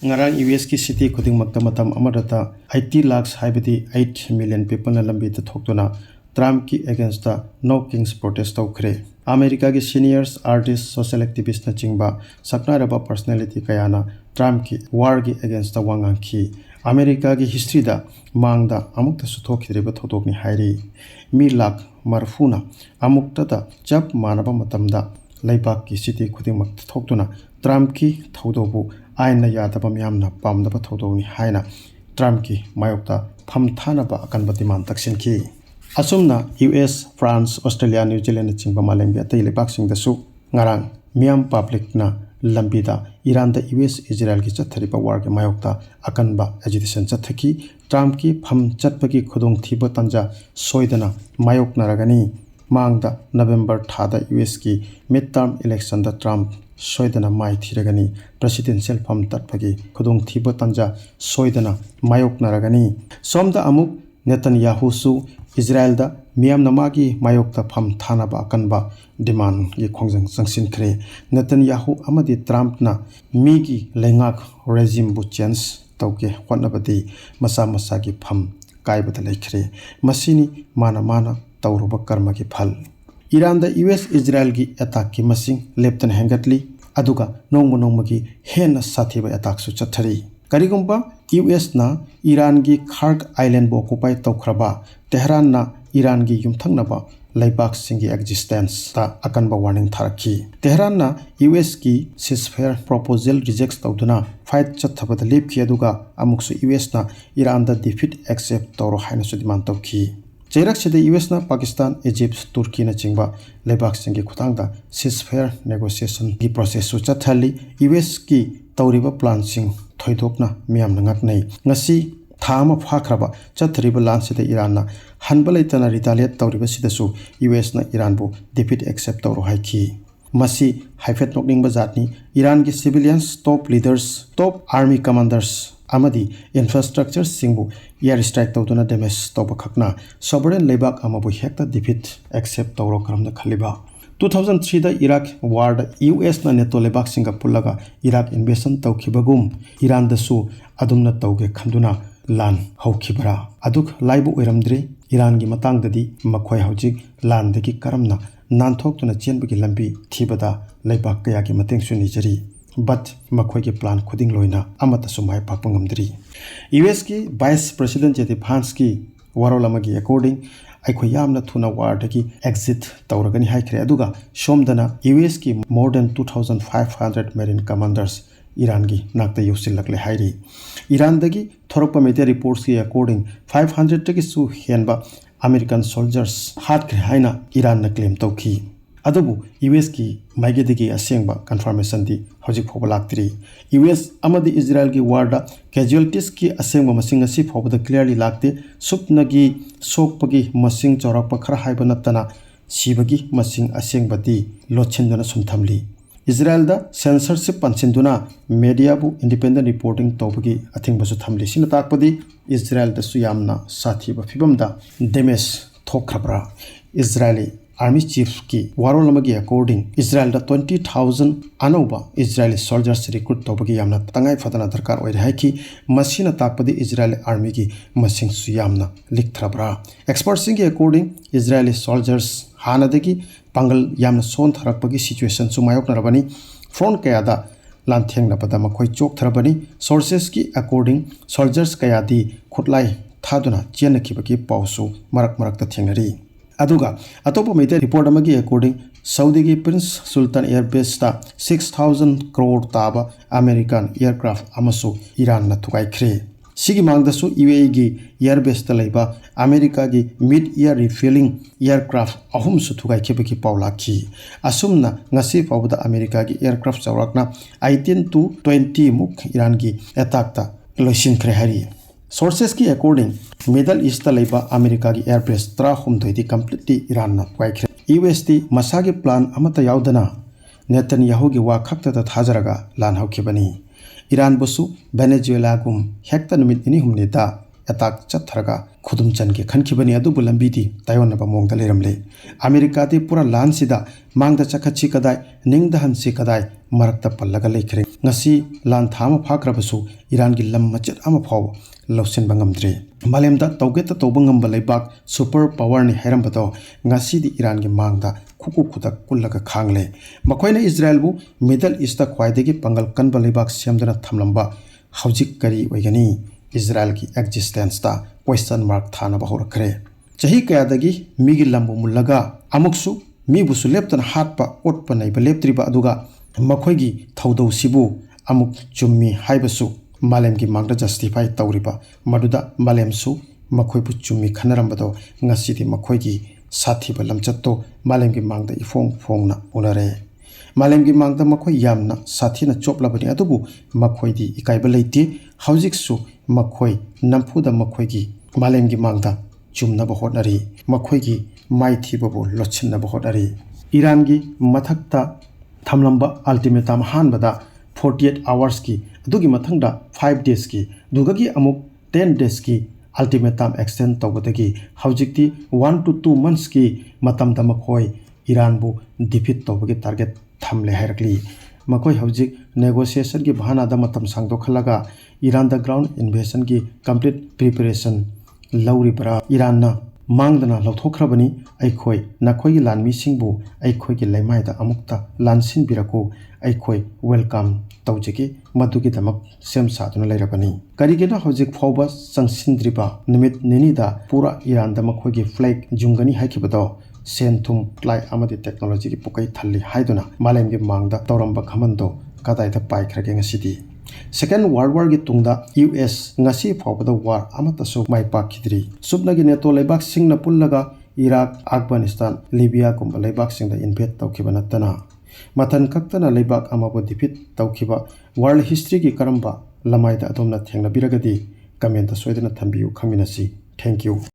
ngarang US ki city khuding makta matam amarata 80 lakhs haibati 8 million people na lambi ta thoktuna Trump ki against the no kings protest tawkhre America ki seniors artists social activists na chingba saknaraba personality kayana Trump ki war ki against the wangang ki America ki history da mangda amukta suthokidriba thodokni hairi mi lakh marfuna amukta da chap manaba matamda laibak ki city khuding makta thoktuna Trump ki thodobu aina yadaba miyamna pamdaba thodoni haina Trump ki mayokta phamthanaba akanba demand taksin ki asumna US France Australia New Zealand chingba malembi atai lebak singdasu ngarang miyam public na lambida Iran da US Israel ki chathariba war ki mayokta akanba agitation chathaki Trump ki pham chatpagi khudong thiba tanja soidana mayok naragani mangda November thada US ki midterm election da Trump soidana mai thiragani presidential pham tatpagi khudong thiba tanja soidana mayok naragani somda amuk Netanyahu su Israel da miyam namagi mayokta pham thanaba akanba demand gi khongjang sangsin khre Netanyahu amadi Trump na migi lengak regime bu change tawke hotnabadi masa masa gi pham kaibata leikhre masini mana tawruba karma gi phal Iran da US Israel gi attack ki masing leptan hangatli aduga nongma gi hena sathiba attack su chathari karigumba US na Iran gi Kharg island bo occupy tawkhraba Tehran na Iran gi yumthangnaba laibak singi existence ta akanba warning tharaki Tehran na US ki ceasefire proposal rejects tawduna fight chathabada lepki aduga amuksu US na Iran da defeat accept tawro haina su demand tawki Chairak sida US na Pakistan, Egypt, Turkey na chingba laibak singi khutangda ceasefire negotiation gi process su chathali US ki tawriba plan sing thoidokna miyam na ngaknai ngasi thama phakraba chathariba lan sida Iran na hanbalaitana retaliate tawriba sida su US na Iran bu defeat accept tawro haiki masi haifet nokning bazatni Iran ki civilians top leaders top army commanders amadi infrastructure singbu air strike tawduna damage tawba khakna sovereign leibak amabu hekta defeat accept tawro karamna khaliba 2003 da Iraq war da US na NATO leibak singa pullaga Iraq invasion tawkhibagum Iran da su adumna tawge khanduna lan hawkhibara aduk laibu oiramdri Iran gi matang dadi makhoi hawjik lan dagi karamna nanthok chenbagi lambi thibada leibak kaya gi mateng suni jari but makhoi ki plan khuding loina amata sumai pakpangamdri US ki vice president jeti Vance ki warolama gi according aiko yamna thuna war dagi exit tawragani haikre aduga somdana US ki more than 2500 marine commanders Iran gi nakta yusilakle hairi Iran dagi thorokpa media reports ki according 500 tagi su henba American soldiers hat kre haina Iran na claim tawki adubu US ki maigedigi asengba confirmation di hojik phobalaktri US amadi Israel ki war da casualties ki asengba masing asi phobada clearly lakte supnagi sokpagi masing chorakpa khara haiba natana sibagi masing asengba di lochendona sumthamli Israel da censorship pansinduna media bu independent reporting tawbagi athingbasu thamli sina takpadi Israel da suyamna sathiba fibamda damage thokhrabra Israeli Army Chief ki warolamagi according Israel da 20,000 anauba Israeli soldiers recruit tawbagi yamna tangai fadana darkar oi rahi ki masina takpadi Israeli army ki masing su yamna likthrabra experts ki according Israeli soldiers hanadagi pangal yamna son tharakpagi situation su mayok narabani front kayada lanthengna pada makhoi chok tharabani sources ki according soldiers kayadi khutlai thaduna chenakibagi pausu marak ta thengnari aduga atopo media report amagi according Saudi ki Prince Sultan Air Base ta 6000 crore taba American aircraft amasu Iran na thukai khre sigi mangdasu UAE gi air base ta leiba America gi mid year refueling aircraft ahum su thukai khebaki paulaki asumna ngasi pawda America gi aircraft chawrakna 18 to 20 muk Iran gi attack ta loisin khre hari sources ki according Middle East ta leiba America gi airbase tra hum doidi completely Iran na kwai khre UST masagi plan amata yaudana Netanyahu gi wa khakta ta thajaraga lan hawkhibani Iran bosu Venezuela gum hekta numit ini humne da attack chatharaga khudum chan ke khankhibani adubu lambidi tayonaba mongda leramle America de pura lan sida mangda chakhachi kadai ningda hansi kadai marakta pallaga lekhre ngasi lan thama phakrabasu Iran gi lam machet ama phaw lawsin bangamdre malemda tawgeta tawbangam balaibak super power ni herambado ngasi di Iran gi mangda khuku khudak kullaga khangle makoina Israel bu Middle East ta khwaidegi pangal kan balaibak siamdana thamlamba hawjik kari oigani Israel ki existence ta question mark thana bahorkre chahi kayadagi migi lambu mullaga amuksu mi busu leptana hatpa otpa naiba leptriba aduga makoigi thawdo sibu amuk chummi haibasu malem gi mangda justify tawriba maduda malemsu makoi bu chummi khanarambado ngasidi makoi gi sathi ba lamchatto malem gi mangda ifong fongna unare malem gi mangda makoi yamna sathi na choplabani adubu makoi di ikaiba leiti haujiksu makoi nampuda makoi gi malem gi mangda chumna ba hodari makoi gi maithi babu lochinna ba hodari Iran gi mathakta thamlamba ultimatum hanbada 48 hours ki adugi mathangda 5 days ki dugagi amuk 10 days ki ultimatum extend tawbadagi haujikti 1 to 2 months ki matamda makoi Iran bu defeat tawbagi target thamle harakli makoi haujik negotiation ki bahana da matam sangdo khalaga Iran da ground invasion ki complete preparation lauri bara Iran na mangdana lauthokhrabani aikhoi nakhoi gi lanmi singbu aikhoi gi laimai da amukta lansin birako aikhoi welcome tawjiki madugi damak sem saduna lairabani karigena hojik phawba sangsindriba nimit nini da pura Iran da makhoi gi flag jungani haikibado senthum klai amadi technology gi pukai thalli haiduna malem gi mangda tawramba khamando kadai da pai khrage ngasidi Second World War gi tungda US ngasi phawbada war amata su mai pakhidri subna gi neto leibak singna pullaga Iraq Afghanistan Libya kumba leibak singda invade tawkhibana tana mathan kaktana leibak amabo defeat tawkhiba world history gi karamba lamaida adomna thengna biragadi comment da soidana thambiyu khangminasi thank you